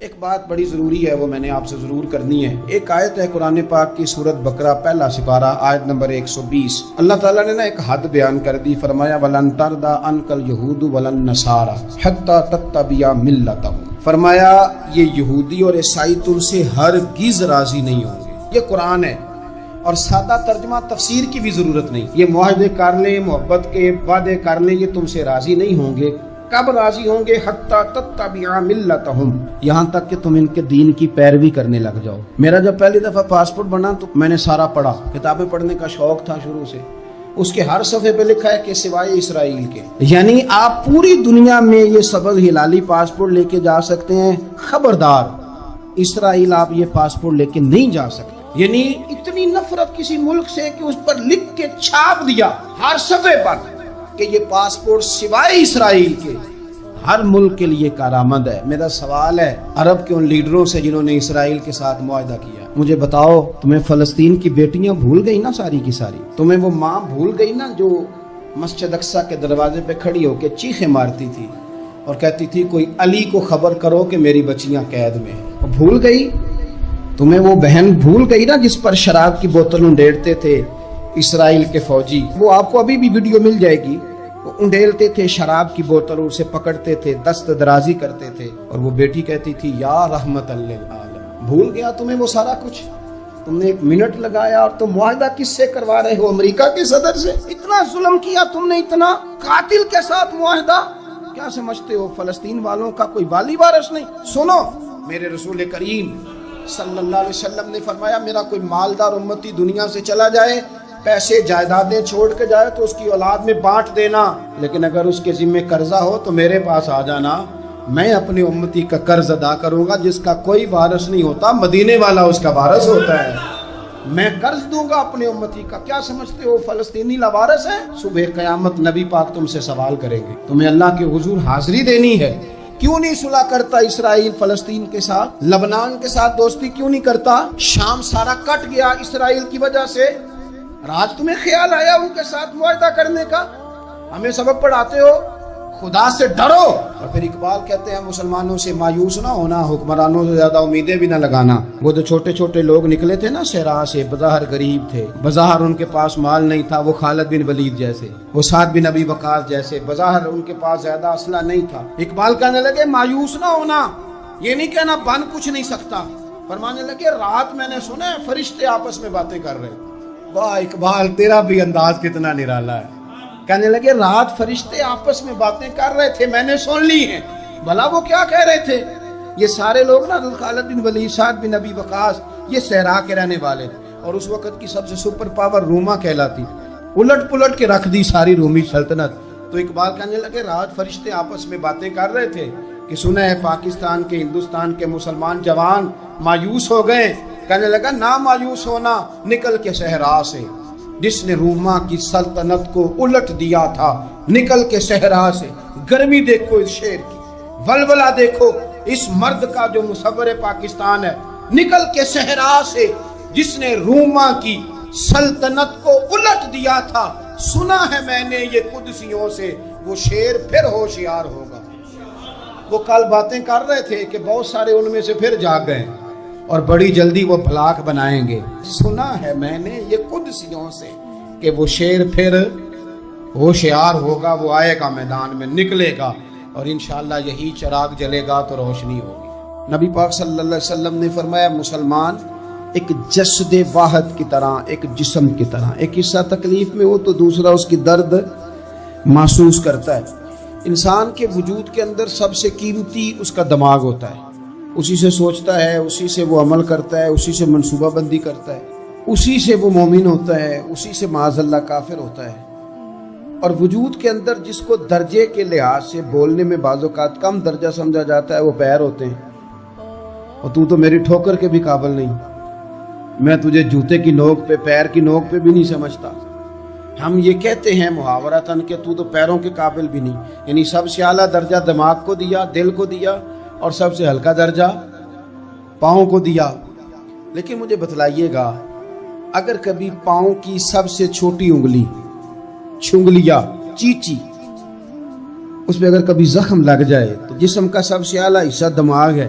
ایک بات بڑی ضروری ہے، وہ میں نے آپ سے ضرور کرنی ہے۔ ایک آیت ہے قرآن پاک کی سورت بقرہ پہلا سپارہ آیت نمبر 120۔ اللہ تعالیٰ نے ایک حد بیان کر دی، فرمایا وَلَن تَرْضَىٰ عَنْكَ الْيَهُودُ وَلَا النَّصَارَىٰ حَتَّىٰ تَتَّبِعَ مِلَّتَهُمْ۔ فرمایا یہ یہودی اور عیسائی تم سے ہرگز راضی نہیں ہوں گے۔ یہ قرآن ہے اور سادہ ترجمہ تفسیر کی بھی ضرورت نہیں۔ یہ معاہدے کر لیں، محبت کے وعدے کر لیں، یہ تم سے راضی نہیں ہوں گے۔ کب راضی ہوں گے؟ حتی تتبع ملتہم، یہاں تک کہ تم ان کے دین کی پیروی کرنے لگ جاؤ۔ میرا جب پہلی دفعہ پاسپورٹ بنا تو میں نے سارا پڑھا، کتابیں پڑھنے کا شوق تھا شروع سے۔ اس کے ہر صفحے پہ لکھا ہے کہ سوائے اسرائیل کے، یعنی آپ پوری دنیا میں یہ سبز ہلالی پاسپورٹ لے کے جا سکتے ہیں، خبردار اسرائیل آپ یہ پاسپورٹ لے کے نہیں جا سکتے۔ یعنی اتنی نفرت کسی ملک سے کہ اس پر لکھ کے چھاپ دیا ہر صفحے پر کہ یہ پاسپورٹ سوائے اسرائیل کے ہر ملک کے لیے کارآمد ہے۔ میرا سوال ہے عرب کے ان لیڈروں سے جنہوں نے اسرائیل کے ساتھ معاہدہ کیا، مجھے بتاؤ تمہیں فلسطین کی بیٹیاں بھول گئی نا ساری کی ساری؟ تمہیں وہ ماں بھول گئی نا جو مسجد اقصی کے دروازے پہ کھڑی ہو کے چیخیں مارتی تھی اور کہتی تھی کوئی علی کو خبر کرو کہ میری بچیاں قید میں ہیں؟ بھول گئی؟ تمہیں وہ بہن بھول گئی نا جس پر شراب کی بوتل انڈیلتے تھے اسرائیل کے فوجی؟ وہ آپ کو ابھی بھی ویڈیو مل جائے گی۔ وہ انڈیلتے تھے شراب کی بوتل، اسے پکڑتے تھے، دست درازی کرتے تھے، اور وہ بیٹی کہتی تھی یا رحمت للعالم۔ بھول گیا تمہیں وہ سارا کچھ؟ تم نے ایک منٹ لگایا اور تم معاہدہ کس سے کروا رہے ہو؟ امریکہ کے صدر سے؟ اتنا ظلم کیا تم نے، اتنا قاتل کے ساتھ معاہدہ؟ کیا سمجھتے ہو فلسطین والوں کا کوئی والی وارث نہیں؟ سنو، میرے رسول کریم صلی اللہ علیہ وسلم نے فرمایا میرا کوئی مالدار امتی دنیا سے چلا جائے، پیسے جائیدادیں چھوڑ کے جائے تو اس کی اولاد میں بانٹ دینا، لیکن اگر اس کے ذمہ قرضہ ہو تو میرے پاس آ جانا، میں اپنے امتی کا قرض ادا کروں گا۔ جس کا کوئی وارث نہیں ہوتا مدینے والا اس کا وارث ہوتا ہے، میں قرض دوں گا اپنے امتی کا۔ کیا سمجھتے ہو فلسطینی لاوارث ہیں؟ صبح قیامت نبی پاک تم سے سوال کریں گے، تمہیں اللہ کے حضور حاضری دینی ہے۔ کیوں نہیں صلح کرتا اسرائیل فلسطین کے ساتھ؟ لبنان کے ساتھ دوستی کیوں نہیں کرتا؟ شام سارا کٹ گیا اسرائیل کی وجہ سے، آج تمہیں خیال آیا ان کے ساتھ معاہدہ کرنے کا؟ ہمیں سبق پڑھاتے ہو، خدا سے ڈرو۔ اور پھر اقبال کہتے ہیں مسلمانوں سے مایوس نہ ہونا، حکمرانوں سے زیادہ امیدیں بھی نہ لگانا۔ وہ جو چھوٹے چھوٹے لوگ نکلے تھے نا صحرا سے، بظاہر غریب تھے، بظاہر ان کے پاس مال نہیں تھا، وہ خالد بن ولید جیسے، وہ سعد بن ابی وقاص جیسے، بظاہر ان کے پاس زیادہ اسلحہ نہیں تھا۔ اقبال کہنے لگے مایوس نہ ہونا، یہ نہیں کہنا بن کچھ نہیں سکتا، فرمانے لگے رات میں نے سنا ہے فرشتے آپس میں باتیں کر رہے۔ واہ اقبال، تیرا بھی انداز کتنا نرالا ہے۔ کہنے لگے رات فرشتے آپس میں باتیں کر رہے تھے، میں نے سن لی ہیں۔ بھلا وہ کیا کہہ رہے تھے؟ یہ سارے لوگ نا خالد بن ولید، سعد بن ابی وقاص، یہ صحرا کے رہنے والے تھے، اور اس وقت کی سب سے سپر پاور روما کہلاتی تھی، الٹ پلٹ کے رکھ دی ساری رومی سلطنت۔ تو اقبال کہنے لگے رات فرشتے آپس میں باتیں کر رہے تھے کہ سنا ہے پاکستان کے، ہندوستان کے مسلمان جوان مایوس ہو گئے۔ کہنے لگا نہ مایوس ہونا، نکل کے صحرا سے، جس نے روما کی سلطنت کو الٹ دیا تھا، نکل کے صحرا سے۔ گرمی دیکھو اس شیر کی، ولولہ دیکھو اس مرد کا جو مصور پاکستان ہے، نکل کے صحرا سے جس نے روما کی سلطنت کو الٹ دیا تھا، سنا ہے میں نے یہ قدسیوں سے، وہ شیر پھر ہوشیار ہوگا۔ وہ کل باتیں کر رہے تھے کہ بہت سارے ان میں سے پھر جاگ گئے اور بڑی جلدی وہ بلاک بنائیں گے۔ سنا ہے میں نے یہ قدسیوں سے کہ وہ شیر پھر ہوشیار ہوگا، وہ آئے گا میدان میں، نکلے گا، اور انشاءاللہ یہی چراغ جلے گا تو روشنی ہوگی۔ نبی پاک صلی اللہ علیہ وسلم نے فرمایا مسلمان ایک جسد واحد کی طرح، ایک جسم کی طرح، ایک حصہ تکلیف میں ہو تو دوسرا اس کی درد محسوس کرتا ہے۔ انسان کے وجود کے اندر سب سے قیمتی اس کا دماغ ہوتا ہے، اسی سے سوچتا ہے، اسی سے وہ عمل کرتا ہے، اسی سے منصوبہ بندی کرتا ہے، اسی سے وہ مومن ہوتا ہے، اسی سے معاذ اللہ کافر ہوتا ہے۔ اور وجود کے اندر جس کو درجے کے لحاظ سے بولنے میں بعض اوقات کم درجہ سمجھا جاتا ہے وہ پیر ہوتے ہیں، اور تو میری ٹھوکر کے بھی قابل نہیں، میں تجھے جوتے کی نوک پہ، پیر کی نوک پہ بھی نہیں سمجھتا۔ ہم یہ کہتے ہیں محاورتاً کہ تو پیروں کے قابل بھی نہیں، یعنی سب سے اعلیٰ درجہ دماغ کو دیا، دل کو دیا، اور سب سے ہلکا درجہ پاؤں کو دیا۔ لیکن مجھے بتلائیے گا اگر کبھی پاؤں کی سب سے چھوٹی انگلی، چھنگلیا، چیچی، اس پہ اگر کبھی زخم لگ جائے تو جسم کا سب سے اعلیٰ حصہ دماغ ہے،